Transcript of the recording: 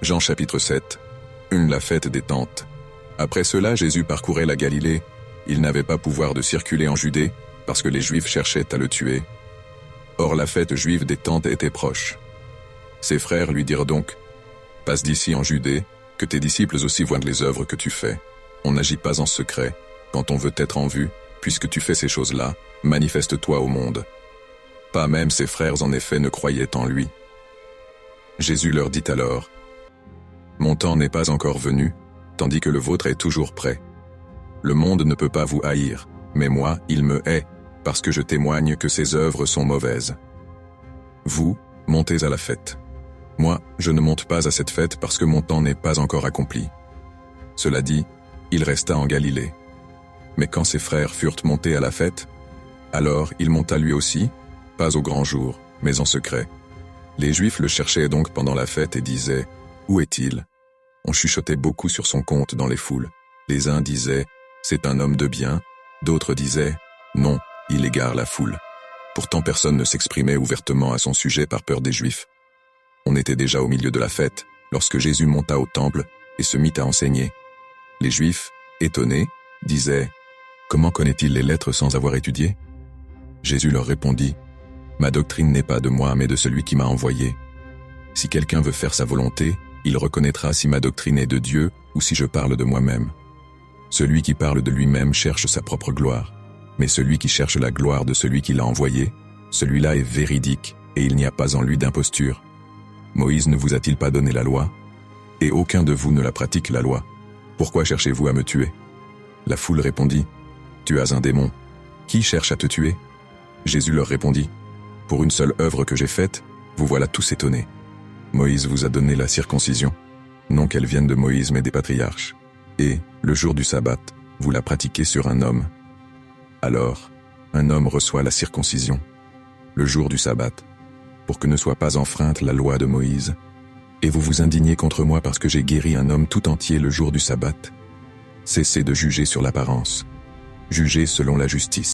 Jean chapitre 7. La fête des tentes. Après cela, Jésus parcourait la Galilée. Il n'avait pas pouvoir de circuler en Judée, parce que les Juifs cherchaient à le tuer. Or la fête juive des tentes était proche. Ses frères lui dirent donc, « Passe d'ici en Judée, que tes disciples aussi voient les œuvres que tu fais. On n'agit pas en secret, quand on veut être en vue, puisque tu fais ces choses-là, manifeste-toi au monde. » Pas même ses frères en effet ne croyaient en lui. Jésus leur dit alors, « Mon temps n'est pas encore venu, tandis que le vôtre est toujours prêt. Le monde ne peut pas vous haïr, mais moi, il me hait, parce que je témoigne que ses œuvres sont mauvaises. Vous, montez à la fête. Moi, je ne monte pas à cette fête parce que mon temps n'est pas encore accompli. » Cela dit, il resta en Galilée. Mais quand ses frères furent montés à la fête, alors il monta lui aussi, pas au grand jour, mais en secret. Les Juifs le cherchaient donc pendant la fête et disaient, « Où est-il » On chuchotait beaucoup sur son compte dans les foules. Les uns disaient, « C'est un homme de bien », d'autres disaient, « Non, il égare la foule ». Pourtant personne ne s'exprimait ouvertement à son sujet par peur des Juifs. On était déjà au milieu de la fête, lorsque Jésus monta au temple et se mit à enseigner. Les Juifs, étonnés, disaient, « Comment connaît-il les lettres sans avoir étudié ?» Jésus leur répondit, « Ma doctrine n'est pas de moi, mais de celui qui m'a envoyé. Si quelqu'un veut faire sa volonté, il reconnaîtra si ma doctrine est de Dieu ou si je parle de moi-même. Celui qui parle de lui-même cherche sa propre gloire, mais celui qui cherche la gloire de celui qui l'a envoyé, celui-là est véridique et il n'y a pas en lui d'imposture. Moïse ne vous a-t-il pas donné la loi? Et aucun de vous ne la pratique la loi. Pourquoi cherchez-vous à me tuer? » La foule répondit, « Tu as un démon. Qui cherche à te tuer ?» Jésus leur répondit, « Pour une seule œuvre que j'ai faite, vous voilà tous étonnés. Moïse vous a donné la circoncision, non qu'elle vienne de Moïse mais des patriarches. Et, le jour du sabbat, vous la pratiquez sur un homme. Alors, un homme reçoit la circoncision, le jour du sabbat, pour que ne soit pas enfreinte la loi de Moïse. Et vous vous indignez contre moi parce que j'ai guéri un homme tout entier le jour du sabbat. Cessez de juger sur l'apparence. Jugez selon la justice.